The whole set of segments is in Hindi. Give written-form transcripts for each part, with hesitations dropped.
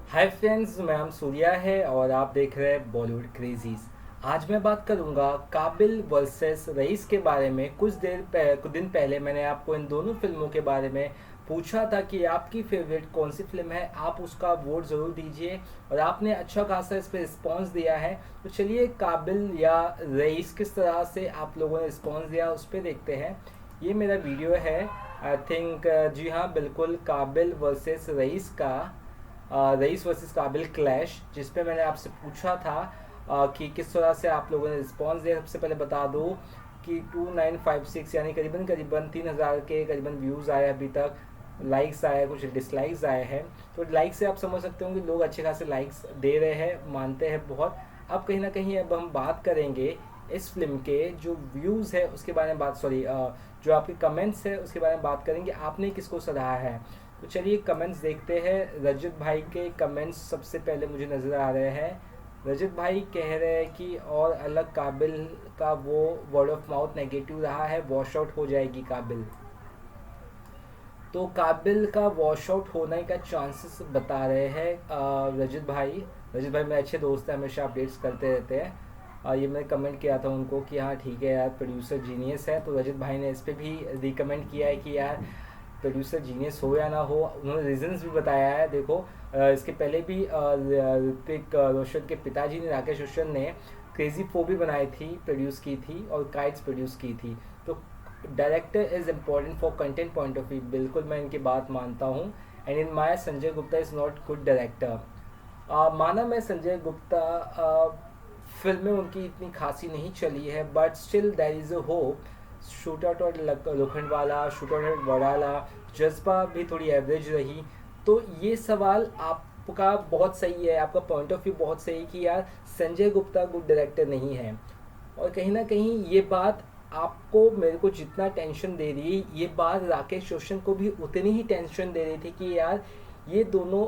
हाय फ्रेंड्स, मैं नाम सूर्या है और आप देख रहे हैं बॉलीवुड क्रेजीज। आज मैं बात करूंगा काबिल वर्सेस रईस के बारे में। कुछ दिन पहले मैंने आपको इन दोनों फिल्मों के बारे में पूछा था कि आपकी फेवरेट कौन सी फिल्म है। आप उसका वोट ज़रूर दीजिए और आपने अच्छा खासा इस पर रिस्पॉन्स दिया है। तो चलिए काबिल या रईस किस तरह से आप लोगों ने रिस्पॉन्स दिया उस पर देखते हैं। ये मेरा वीडियो है। आई थिंक जी हाँ, बिल्कुल काबिल वर्सेस रईस का रईस वर्सेस काबिल क्लैश, जिस पे मैंने आपसे पूछा था कि किस तरह से आप लोगों ने रिस्पॉन्स दिया। सबसे पहले बता दूं कि 2956 यानी करीबन करीबन 3000 के करीबन व्यूज़ आए अभी तक। लाइक्स आए, कुछ डिसलाइक्स आए हैं। तो लाइक से आप समझ सकते हो कि लोग अच्छे खासे लाइक्स दे रहे हैं, मानते हैं बहुत। अब कहीं ना कहीं अब हम बात करेंगे इस फिल्म के जो व्यूज़ है उसके बारे में जो आपके कमेंट्स है उसके बारे में बात करेंगे। आपने किसको सराहा है। तो चलिए कमेंट्स देखते हैं। रजत भाई के कमेंट्स सबसे पहले मुझे नज़र आ रहे हैं। रजत भाई कह रहे हैं कि और अलग काबिल का वो वर्ड ऑफ माउथ नेगेटिव रहा है, वॉश आउट हो जाएगी काबिल। तो काबिल का वॉश आउट होने का चांसेस बता रहे हैं रजत भाई। रजत भाई मेरे अच्छे दोस्त हैं, हमेशा अपडेट्स करते रहते हैं। ये मैंने कमेंट किया था उनको कि हाँ ठीक है यार, प्रोड्यूसर जीनियस है। तो रजत भाई ने इस पर भी रिकमेंड किया है कि यार प्रोड्यूसर जीनियस हो या ना हो। उन्होंने रीजंस भी बताया है। देखो इसके पहले भी ऋतिक रोशन के पिताजी ने, राकेश रोशन ने क्रेजी 4 भी बनाई थी, प्रोड्यूस की थी, और काइट्स प्रोड्यूस की थी। तो director is important for content point of view, बिल्कुल मैं इनकी बात मानता हूँ। And in my Sanjay Gupta is not good director. माना मैं संजय गुप्ता फिल्में उनकी इतनी खासी नहीं चली है, but still there is a hope. Shoot out और लोखंडवाला, शूट आउट और वडाला, जज्बा भी थोड़ी एवरेज रही। तो ये सवाल आपका बहुत सही है, आपका पॉइंट ऑफ व्यू बहुत सही कि यार संजय गुप्ता गुड डायरेक्टर नहीं है। और कहीं ना कहीं ये बात आपको मेरे को जितना टेंशन दे रही है, ये बात राकेश रोशन को भी उतनी ही टेंशन दे रही थी कि यार ये दोनों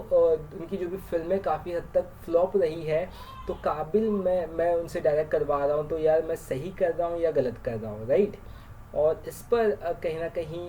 उनकी जो भी फिल्में काफ़ी हद तक फ्लॉप रही है। तो काबिल मैं उनसे डायरेक्ट करवा रहा हूँ, तो यार मैं सही कर रहा हूँ या गलत कर रहा हूँ, राइट। और इस पर कहीं ना कहीं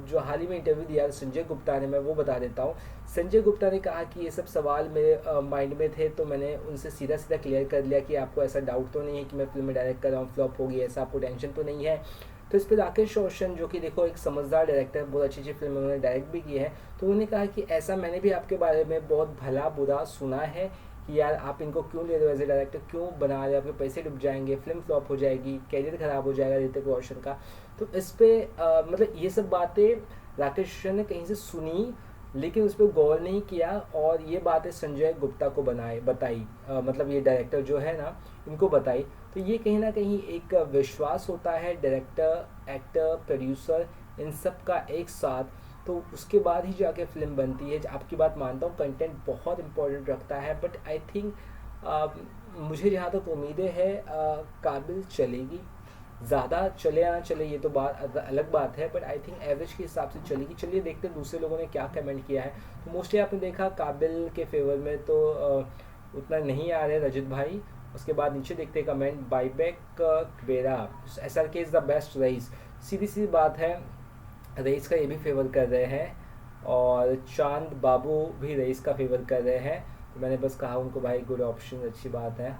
जो हाल ही में इंटरव्यू दिया संजय गुप्ता ने, मैं वो बता देता हूँ। संजय गुप्ता ने कहा कि ये सब सवाल मेरे माइंड में थे, तो मैंने उनसे सीधा सीधा क्लियर कर लिया कि आपको ऐसा डाउट तो नहीं है कि मैं फिल्म में डायरेक्ट कर रहा हूँ फ्लॉप होगी, ऐसा आपको टेंशन तो नहीं है। तो इस पर राकेश रोशन, जो कि देखो एक समझदार डायरेक्टर, बहुत अच्छी अच्छी फिल्में उन्होंने डायरेक्ट भी की है, तो उन्होंने कहा कि ऐसा मैंने भी आपके बारे में बहुत भला बुरा सुना है कि यार आप इनको क्यों ले रहे हो एज ए डायरेक्टर, क्यों बना रहे हो, आपके पैसे डूब जाएंगे, फिल्म फ्लॉप हो जाएगी, कैरियर ख़राब हो जाएगा ऋतिक रोशन का। तो इस पर मतलब ये सब बातें राकेश रोशन ने कहीं से सुनी, लेकिन उस पर गौर नहीं किया, और ये बातें संजय गुप्ता को बताई, मतलब ये डायरेक्टर जो है ना, इनको बताई। तो ये कहीं ना कहीं एक विश्वास होता है डायरेक्टर, एक्टर, प्रोड्यूसर, इन सब का एक साथ। तो उसके बाद ही जाके फिल्म बनती है। आपकी बात मानता हूँ, कंटेंट बहुत इंपॉर्टेंट रखता है, बट आई थिंक मुझे जहाँ तक उम्मीदें है काबिल चलेगी। ज़्यादा चले या ना चले ये तो बात अलग बात है, बट आई थिंक एवरेज के हिसाब से चलेगी। चलिए देखते हैं दूसरे लोगों ने क्या कमेंट किया है। तो मोस्टली आपने देखा काबिल के फेवर में तो उतना नहीं आ रहे रजत भाई। उसके बाद नीचे देखते हैं कमेंट, बाईबैक बेरा, एस आर के इज़ द बेस्ट रईस। सीधी सी बात है, रईस का ये भी फेवर कर रहे हैं, और चांद बाबू भी रईस का फेवर कर रहे हैं। तो मैंने बस कहा उनको भाई गुड ऑप्शन, अच्छी बात है।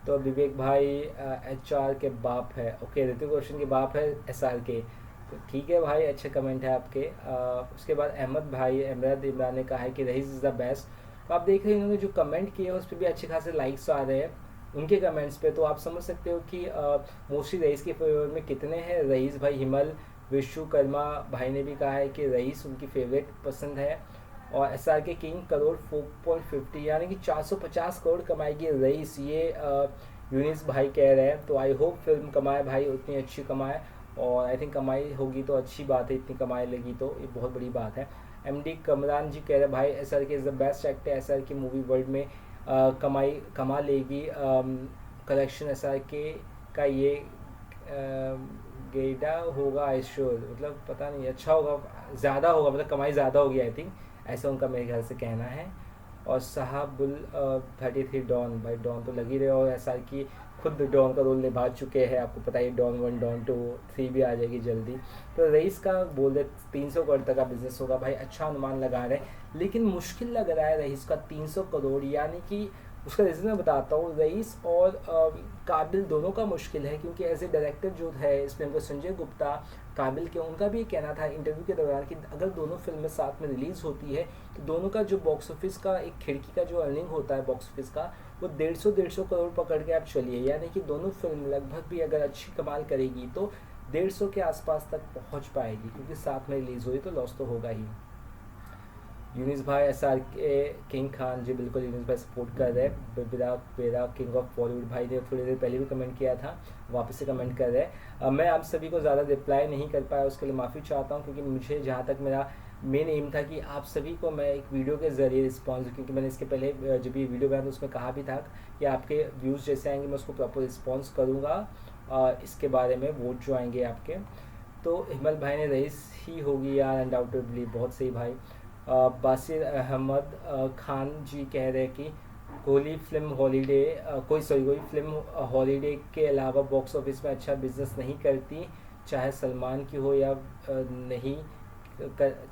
तो विवेक भाई एच आर के बाप है, ओके, ऋतिक रोशन के बाप है एस आर के। तो ठीक है भाई, अच्छे कमेंट है आपके। उसके बाद अहमद भाई, अहमद इमरान ने कहा है कि रईस इज़ द बेस्ट। तो आप देख रहे हैं इन्होंने जो कमेंट किए उस पर भी अच्छे खासे लाइक्स आ रहे हैं उनके कमेंट्स पे। तो आप समझ सकते हो कि मोस्टली रईस के फेवर में कितने हैं। रईस भाई, हिमल विश्वकर्मा भाई ने भी कहा है कि रईस उनकी फेवरेट पसंद है। और एस आर के किंग करोड़ 4.50 यानी कि 450 करोड़ कमाएगी रईस, ये यूनिस भाई कह रहे हैं। तो आई होप फिल्म कमाए भाई, उतनी अच्छी कमाए, और आई थिंक कमाई होगी तो अच्छी बात है, इतनी कमाई लगी तो ये बहुत बड़ी बात है। एम डी कमरान जी कह रहे हैं भाई एस आर के is the best actor, S R की मूवी वर्ल्ड में कमाई कमा लेगी। कलेक्शन एस आर के का ये गेडा होगा आई श्योर, मतलब पता नहीं, अच्छा होगा, ज़्यादा होगा, मतलब कमाई ज़्यादा होगी आई थिंक, ऐसा उनका मेरे ख्याल से कहना है। और साहबुल 33 डॉन, भाई डॉन तो लग ही रहे, और एस आर की खुद डॉन का रोल निभा चुके हैं, आपको पता ही, डॉन 1 डॉन 2 3 भी आ जाएगी जल्दी। तो रईस का बोल रहे 300 करोड़ तक का बिजनेस होगा, भाई अच्छा अनुमान लगा रहे हैं, लेकिन मुश्किल लग रहा है रईस का 300 करोड़, यानी कि उसका रीज़न मैं बताता हूँ। रईस और काबिल दोनों का मुश्किल है, क्योंकि एज ए डायरेक्टर जो है इस फिल्म को संजय गुप्ता, काबिल के, उनका भी ये कहना था इंटरव्यू के दौरान कि अगर दोनों फिल्में साथ में रिलीज़ होती है तो दोनों का जो बॉक्स ऑफिस का एक खिड़की का जो अर्निंग होता है बॉक्स ऑफिस का, वो 150 करोड़ पकड़ के आप चलिए, यानी कि दोनों फिल्म लगभग भी अगर अच्छी कमाल करेगी तो 150 के आसपास तक पहुंच पाएगी, क्योंकि साथ में रिलीज़ हुई तो लॉस तो होगा ही। यूनिस भाई एस आर के किंग खान जी, बिल्कुल यूनिस भाई सपोर्ट कर रहे हैं, मेरा किंग ऑफ बॉलीवुड भाई ने थोड़ी देर पहले भी कमेंट किया था, वापस से कमेंट कर रहे हैं। मैं आप सभी को ज़्यादा रिप्लाई नहीं कर पाया, उसके लिए माफ़ी चाहता हूँ, क्योंकि मुझे जहाँ तक मेरा मेन एम था कि आप सभी को मैं एक वीडियो के ज़रिए रिस्पॉन्स, क्योंकि मैंने इसके पहले जब ये वीडियो बनाया उसमें कहा भी था कि आपके व्यूज़ जैसे आएंगे मैं उसको प्रॉपर रिस्पॉन्स करूँगा, इसके बारे में वोट जो आएंगे आपके। तो हिमल भाई ने रईस ही होगी यार अनडाउटेडली, बहुत सही भाई। बासिर अहमद खान जी कह रहे हैं कि कोई फिल्म हॉलीडे कोई फिल्म हॉलीडे के अलावा बॉक्स ऑफिस में अच्छा बिजनेस नहीं करती, चाहे सलमान की हो या नहीं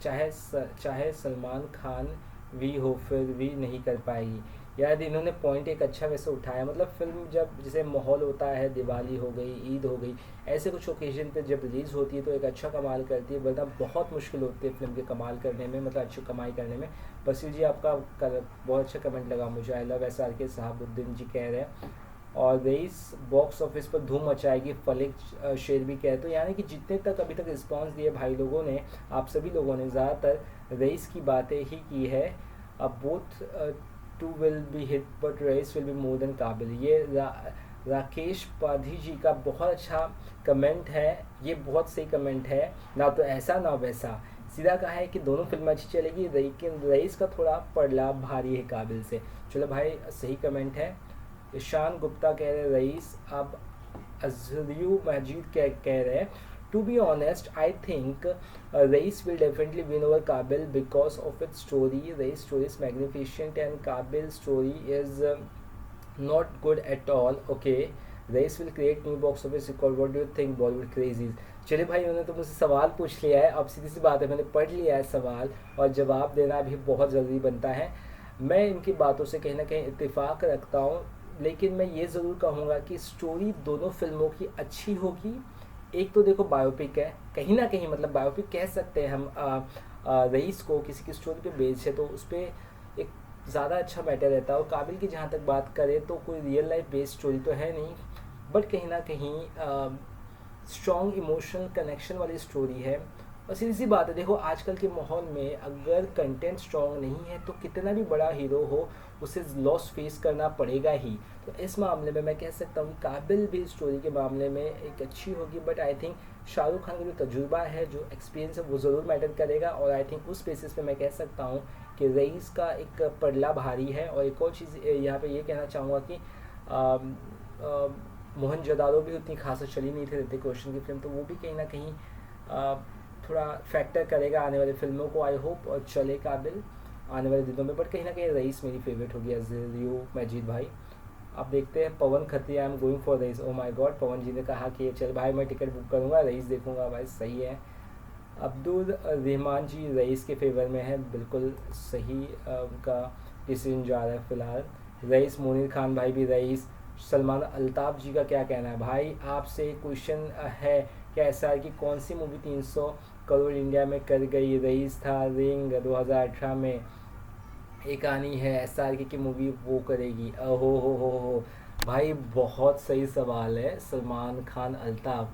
चाहे सलमान खान भी हो, फिर भी नहीं कर पाएगी। यार इन्होंने पॉइंट एक अच्छा वैसे उठाया, मतलब फिल्म जब जैसे माहौल होता है, दिवाली हो गई, ईद हो गई, ऐसे कुछ ओकेजन पे जब रिलीज़ होती है तो एक अच्छा कमाल करती है, वरना बहुत मुश्किल होती है फिल्म के कमाल करने में, मतलब अच्छी कमाई करने में। बसीर जी आपका बहुत अच्छा कमेंट लगा मुझे, आई लव एस आर के साहबुद्दीन जी कह रहे हैं। और रईस बॉक्स ऑफिस पर धूम मचाएगी, फलिक शेर भी कहे, तो यानी कि जितने तक अभी तक रिस्पांस दिए भाई लोगों ने, आप सभी लोगों ने ज़्यादातर रईस की बातें ही की है। अब both two will be hit but Raees will be more than Kaabil, ये राकेश पाधी जी का बहुत अच्छा कमेंट है, ये बहुत सही कमेंट है, ना तो ऐसा ना वैसा, सीधा कहा है कि दोनों फिल्में अच्छी चलेगी, लेकिन रईस का थोड़ा पड़ला भारी है काबिल से। चलो भाई सही कमेंट है। ईशान गुप्ता कह रहे रईस, अब अजरियू मजीद कह रहे हैं to be honest I think Raees will definitely win over Kaabil because of its story, Raees story is magnificent and Kaabil story is not good at all, okay Raees will create new box office record, what do you think Bollywood crazies. चलिए भाई उन्होंने तो मुझसे सवाल पूछ लिया है, अब सीधी सी बात है मैंने पढ़ लिया है सवाल, और जवाब देना भी बहुत ज़रूरी बनता है। मैं इनकी बातों से कहीं ना कहीं इत्तेफाक रखता हूँ, लेकिन मैं ये ज़रूर कहूँगा कि स्टोरी दोनों फिल्मों की अच्छी होगी। एक तो देखो बायोपिक है, कहीं ना कहीं मतलब बायोपिक कह सकते हैं हम, रईस को किसी की स्टोरी पे बेस्ड है तो उस पर एक ज़्यादा अच्छा मैटर रहता है। और काबिल की जहाँ तक बात करें तो कोई रियल लाइफ बेस्ड स्टोरी तो है नहीं, बट कहीं ना कहीं स्ट्रॉन्ग इमोशनल कनेक्शन वाली स्टोरी है। और सीधी सी बात है, देखो आजकल के माहौल में अगर कंटेंट स्ट्रॉन्ग नहीं है तो कितना भी बड़ा हीरो हो उसे लॉस फेस करना पड़ेगा ही। तो इस मामले में मैं कह सकता हूँ काबिल भी स्टोरी के मामले में एक अच्छी होगी, but I think Shahrukh Khan का जो तजुर्बा है, जो एक्सपीरियंस है, वो ज़रूर मैटर करेगा। और आई थिंक उस बेसिस पे मैं कह सकता हूँ कि रईस का एक पड़ला भारी है। और एक और चीज़ यहाँ पे ये कहना चाहूँगा कि मोहनजोदारो भी उतनी खास चली नहीं थी ऋतिक रोशन की फिल्म, तो वो भी कहीं ना कहीं थोड़ा फैक्टर करेगा आने वाली फिल्मों को। आई होप और चले काबिल आने वाले दिनों में, बट कहीं ना कहीं रईस मेरी फेवरेट होगी अजरियो मजीद भाई। अब देखते हैं Pawan Khatriya, I am going for Raees, oh my god, Pawan ji ने कहा कि चल भाई मैं टिकट बुक करूँगा, रईस देखूँगा, भाई सही है। अब्दुल रहमान जी रईस के फेवर में है, बिल्कुल सही उनका डिसीजन जा रहा है फ़िलहाल। रईस, मोनिर खान भाई भी रईस। सलमान अल्ताफ़ जी का क्या कहना है भाई, आपसे क्वेश्चन है क्या एस आर की कौन सी मूवी 300 करोड़ इंडिया में कर गई, रईस था, रिंग 2018 में, एक आनी है एस आर की मूवी वो करेगी, हो भाई बहुत सही सवाल है। सलमान खान अल्ताफ़,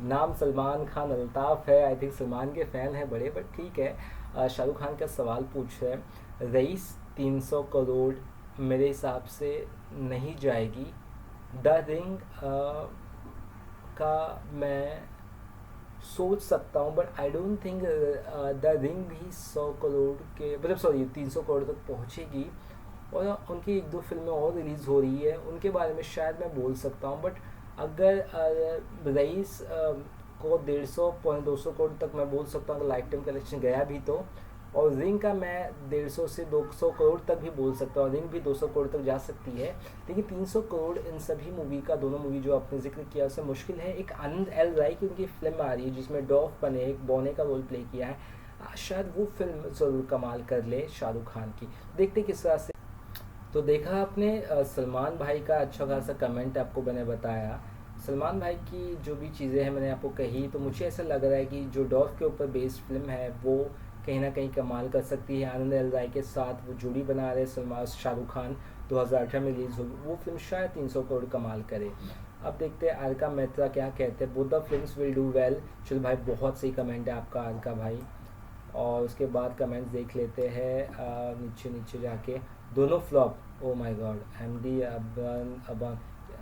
नाम सलमान खान अल्ताफ़ है, आई थिंक सलमान के फ़ैन है बड़े, बट ठीक है। शाहरुख खान का सवाल पूछ रहे हैं, रईस 300 करोड़ मेरे हिसाब से नहीं जाएगी। द रिंग का मैं सोच सकता हूँ, but I don't think the ring भी 100 करोड़ के, मतलब सॉरी 300 करोड़ तक पहुँचेगी। और उनकी एक दो फिल्में और रिलीज़ हो रही है, उनके बारे में शायद मैं बोल सकता हूँ, बट अगर रईस को 150 200 करोड़ तक मैं बोल सकता हूँ अगर लाइफ टाइम कलेक्शन गया भी तो और रिंग का मैं 150 से 200 करोड़ तक भी बोल सकता हूँ, रिंग भी 200 करोड़ तक जा सकती है, लेकिन 300 करोड़ इन सभी मूवी का, दोनों मूवी जो आपने जिक्र किया उससे मुश्किल है। एक आनंद एल राय की उनकी फिल्म आ रही है जिसमें डॉफ बने, एक बौने का रोल प्ले किया है, शायद वो फिल्म ज़रूर कमाल कर ले शाहरुख खान की। देखते किस तरह से। तो देखा आपने सलमान भाई का अच्छा खासा कमेंट आपको मैंने बताया। सलमान भाई की जो भी चीज़ें हैं मैंने आपको कही, तो मुझे ऐसा लग रहा है कि जो डॉफ के ऊपर बेस्ड फिल्म है वो कहीं ना कहीं कमाल कर सकती है। आनंद एल राय के साथ वो जोड़ी बना रहे सलमान शाहरुख खान, 2018 में रिलीज होगी वो फिल्म, शायद 300 करोड़ कमाल करे। अब देखते हैं आरका मेहता क्या कहते हैं। Both the films will do well. चलो भाई, बहुत सही कमेंट है आपका आरका भाई। और उसके बाद कमेंट्स देख लेते हैं नीचे नीचे जाके। दोनों flop, oh my god. M D अबन अबन,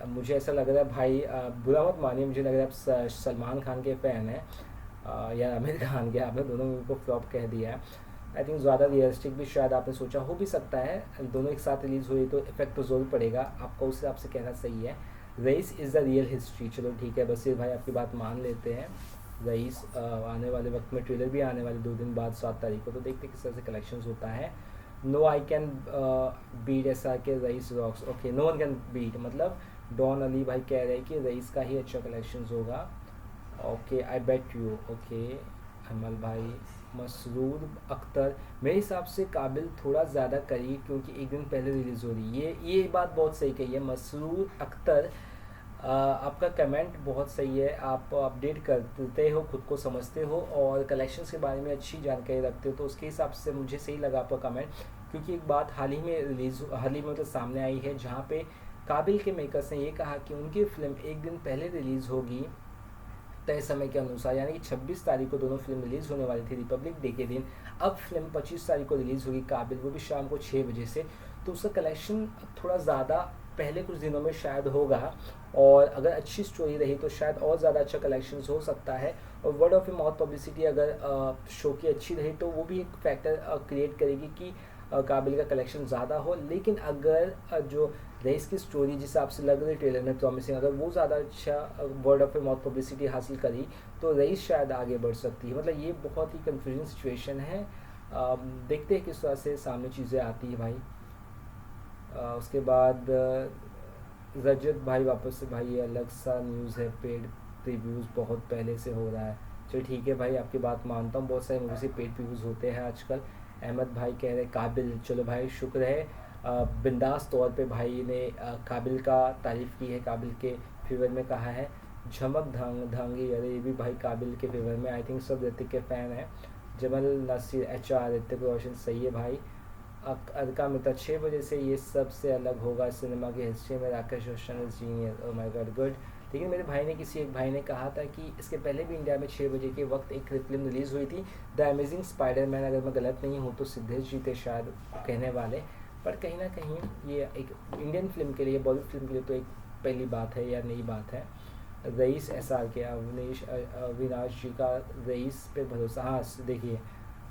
मुझे ऐसा लग रहा है भाई, बुरा मत मानिए, मुझे लग रहा है आप सलमान खान के फ़ैन हैं या आमिर खान के। आपने दोनों मूवी को फ्लॉप कह दिया है। आई थिंक ज़्यादा रियलिस्टिक भी शायद आपने सोचा हो भी सकता है। दोनों एक साथ रिलीज़ हुई तो इफेक्ट तो ज़रूर पड़ेगा, आपका उस हिसाब से कहना सही है। Rice is the real history, चलो ठीक है, बसीर भाई आपकी बात मान लेते हैं। रईस आने वाले वक्त में ट्रेलर भी आने वाले 2 दिन बाद 7 तारीख को, तो देखते किस तरह से कलेक्शंस होता है। नो आई कैन बीट ऐसा के Raees rocks, okay no one can beat, मतलब डॉन अली भाई कह रहे हैं कि रईस का ही अच्छा कलेक्शंस होगा। Okay I bet you, okay Amal भाई। मसरूर अख्तर, मेरे हिसाब से काबिल थोड़ा ज़्यादा करीब, क्योंकि एक दिन पहले रिलीज़ हो रही है। ये बात बहुत सही कही है मसरूर अख्तर। आपका कमेंट बहुत सही है, आप अपडेट करते हो, खुद को समझते हो और कलेक्शंस के बारे में अच्छी जानकारी रखते हो, तो उसके हिसाब से मुझे सही लगा आपका कमेंट। क्योंकि एक बात हाल ही में मतलब सामने आई है, जहाँ पे काबिल के मेकर्स ने ये कहा कि उनकी फिल्म एक दिन पहले रिलीज़ होगी तय समय के अनुसार, यानी कि 26 तारीख को दोनों फिल्म रिलीज़ होने वाली थी रिपब्लिक डे के दिन। अब फिल्म 25 तारीख को रिलीज़ होगी काबिल, वो भी शाम को 6 बजे से, तो उसका कलेक्शन थोड़ा ज़्यादा पहले कुछ दिनों में शायद होगा, और अगर अच्छी स्टोरी रही तो शायद और ज़्यादा अच्छा कलेक्शन हो सकता है। और वर्ड ऑफ माउथ पब्लिसिटी अगर शो की अच्छी रही तो वो भी एक फैक्टर क्रिएट करेगी कि काबिल का कलेक्शन ज़्यादा हो। लेकिन अगर जो रईस की स्टोरी जिस हिसाब से लग रही ट्रेलर में प्रॉमिसिंग, अगर वो ज़्यादा अच्छा वर्ड ऑफ माउथ पब्लिसिटी हासिल करी तो रईस शायद आगे बढ़ सकती है। मतलब ये बहुत ही कन्फ्यूजन सिचुएशन है। देखते हैं किस तरह से सामने चीज़ें आती है भाई। उसके बाद रजत भाई वापस से, भाई ये अलग सा न्यूज़ है, पेड प्रीव्यूज़ बहुत पहले से हो रहा है। चलो ठीक है भाई, आपकी बात मानता हूँ, बहुत सारे मूवी से पेड प्रीव्यूज़ होते हैं आजकल। अहमद भाई कह रहे काबिल, चलो भाई शुक्र है, बिंदास तौर पे भाई ने काबिल का तारीफ़ की है, काबिल के फेवर में कहा है। झमक धांगी, अरे ये भी भाई काबिल के फेवर में, आई थिंक सब ऋतिक के फ़ैन हैं। जमल नसीर HR, ऋतिक रोशन, सही है भाई। अरका मित्र, 6 बजे से ये सबसे अलग होगा सिनेमा की हिस्ट्री में, Rakesh Roshan is genius, oh my god good. लेकिन मेरे भाई ने, किसी एक भाई ने कहा था कि इसके पहले भी इंडिया में 6 बजे के वक्त एक फिल्म रिलीज़ हुई थी, द अमेजिंग स्पाइडरमैन, अगर मैं गलत नहीं हूँ तो सिद्धेश जी थे शायद कहने वाले। पर कहीं ना कहीं ये एक इंडियन फिल्म के लिए, बॉलीवुड फिल्म के लिए तो एक पहली बात है या नई बात है। रईस SR के अविनाश जी का रईस पे भरोसा, हाँ देखिए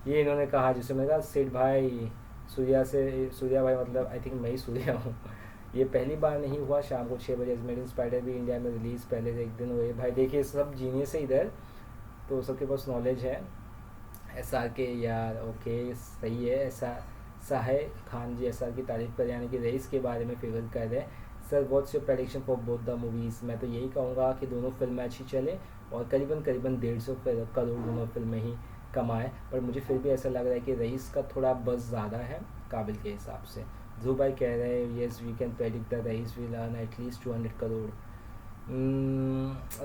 ये इन्होंने कहा, जिससे मैंने कहा सेठ भाई सूर्या भाई, मतलब आई थिंक मैं ही सूर्या हूँ। ये पहली बार नहीं हुआ, शाम को 6 बजे मेड इन स्पाइडर भी इंडिया में रिलीज़ पहले से एक दिन हुए भाई। देखिए सब जीनियस है इधर, तो सबके पास नॉलेज है। SR के यार, ओके सही है। ऐसा साहे खान जी SR की तारीफ कर, यानी कि रईस के बारे में फेवर कर रहे हैं। Sir what's your prediction for both the movies, मैं तो यही कहूँगा कि दोनों फिल्में अच्छी चले और करीबन 150 करोड़ दोनों फिल्में ही कमाए। पर मुझे फिर भी ऐसा लग रहा है कि रईस का थोड़ा बज़ ज़्यादा है काबिल के हिसाब से। ध्रुव भाई कह रहे हैं yes we can predict the Raees will earn at least 200 crore.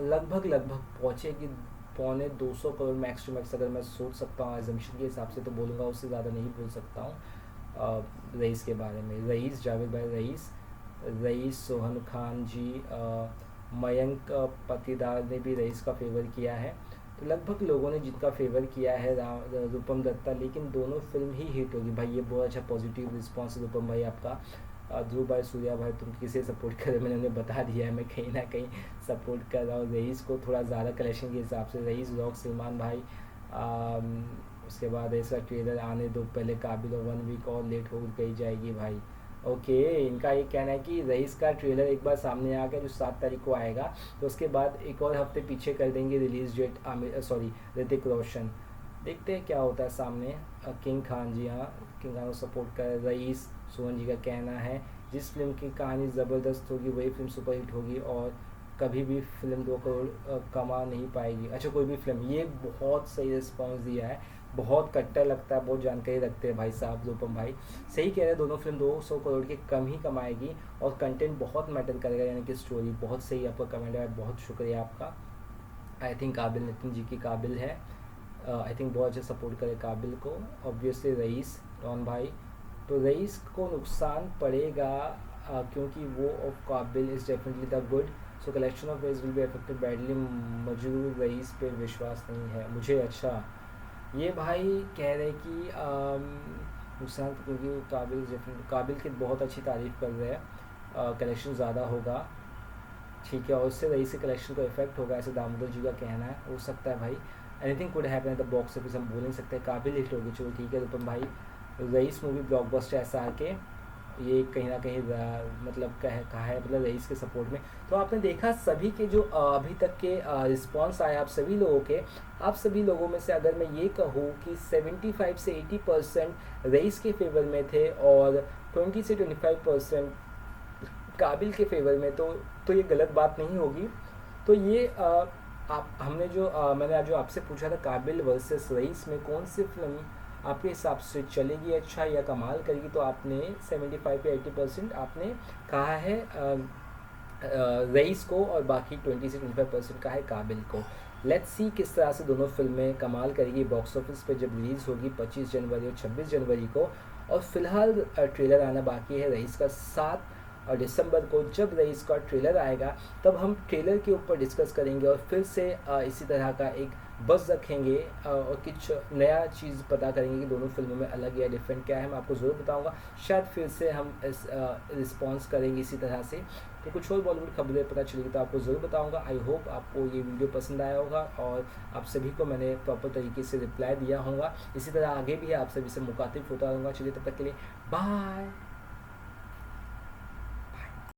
लगभग पहुँचेगी, 250 करोड़ मैक्स टू मैक्स, अगर मैं सोच सकता हूँ एजम्पशन के हिसाब से तो बोलूँगा, उससे ज़्यादा नहीं बोल सकता हूँ रईस के बारे में। रईस, जावेद भाई रईस, सोहन खान जी, मयंक पतिदार ने भी रईस का फेवर किया है। तो लगभग लोगों ने जिनका फेवर किया है रूपम दत्ता, लेकिन दोनों फिल्म ही हिट होगी भाई। ये बहुत अच्छा पॉजिटिव रिस्पांस रूपम भाई आपका। ध्रुव भाई, सूर्या भाई, तुम किसे सपोर्ट कर रहे हो, मैंने उन्हें बता दिया है, मैं कहीं ना कहीं सपोर्ट कर रहा हूँ रईस को, थोड़ा ज़्यादा कलेक्शन के हिसाब से। रईस रॉक, सलमान भाई। उसके बाद ऐसा ट्रेलर आने दो पहले, काबिल और 1 वीक और लेट हो गई जाएगी भाई। ओके इनका ये कहना है कि रईस का ट्रेलर एक बार सामने आ गया जो 7 तारीख को आएगा, तो उसके बाद एक और हफ्ते पीछे कर देंगे रिलीज़ डेट ऋतिक रोशन। देखते हैं क्या होता है सामने। किंग खान जी, हाँ, किंग खान को सपोर्ट कर रईस। सुमन जी का कहना है जिस फिल्म की कहानी ज़बरदस्त होगी वही फिल्म सुपरहिट होगी और कभी भी फिल्म 2 करोड़ कमा नहीं पाएगी। अच्छा, कोई भी फिल्म, ये बहुत सही रिस्पॉन्स दिया है। बहुत कट्टर लगता है, बहुत जानकारी रखते हैं भाई साहब रूपम भाई। सही कह रहे हैं, दोनों फिल्म 200 करोड़ के कम ही कमाएगी और कंटेंट बहुत मैटर करेगा, यानी कि स्टोरी। बहुत सही आपका कमेंट है, बहुत शुक्रिया आपका। आई थिंक काबिल नितिन जी की काबिल है। आई थिंक बहुत अच्छा सपोर्ट करे काबिल को। ऑब्वियसली रईस रॉन भाई, तो रईस को नुकसान पड़ेगा क्योंकि वो of Kaabil is definitely the good, so collection of Raees will be affected badly. Majroor Raees पे विश्वास नहीं है मुझे। अच्छा, ये भाई कह रहे कि नुकसान क्योंकि काबिल डेफिनेटली, काबिल की बहुत अच्छी तारीफ़ कर रहे हैं, कलेक्शन ज़्यादा होगा, ठीक है, और उससे रईस के कलेक्शन को इफेक्ट होगा, ऐसे दामोदर जी का कहना है। हो सकता है भाई, anything could happen at the box office, हम बोल नहीं सकते। काबिल हिट होगी, चलो ठीक है रूपम भाई। रईस मूवी ब्लॉकबस्टर ऐसा आके ये कहीं ना कहीं मतलब कहा है, मतलब रईस के सपोर्ट में। तो आपने देखा सभी के जो अभी तक के रिस्पॉन्स आए आप सभी लोगों के, आप सभी लोगों में से अगर मैं ये कहूँ कि 75 से 80% रईस के फेवर में थे और 20 से 25% काबिल के फेवर में, तो ये गलत बात नहीं होगी। तो ये आप हमने जो मैंने आज जो आपसे पूछा था काबिल वर्सेस रईस में कौन सी फिल्म आपके हिसाब से चलेगी अच्छा या कमाल करेगी, तो आपने 75 या 80% आपने कहा है रईस को और बाकी 20 से 25% कहा है काबिल को। लेट्स सी किस तरह से दोनों फिल्में कमाल करेगी बॉक्स ऑफिस पे जब रिलीज़ होगी 25 जनवरी और 26 जनवरी को। और फिलहाल ट्रेलर आना बाकी है रईस का 7 और दिसंबर को। जब रईस का ट्रेलर आएगा तब हम ट्रेलर के ऊपर डिस्कस करेंगे और फिर से इसी तरह का एक बस रखेंगे और कुछ नया चीज़ पता करेंगे कि दोनों फिल्मों में अलग या डिफरेंट क्या है। मैं आपको ज़रूर बताऊंगा। शायद फिर से हम इस रिस्पॉन्स करेंगे इसी तरह से। तो कुछ और बॉलीवुड खबरें पता चलेगी तो आपको ज़रूर बताऊंगा। आई होप आपको ये वीडियो पसंद आया होगा और आप सभी को मैंने प्रॉपर तरीके से रिप्लाई दिया होगा। इसी तरह आगे भी आप सभी से मुखातिब होता रहूँगा। चलिए, तब तक के लिए बाय।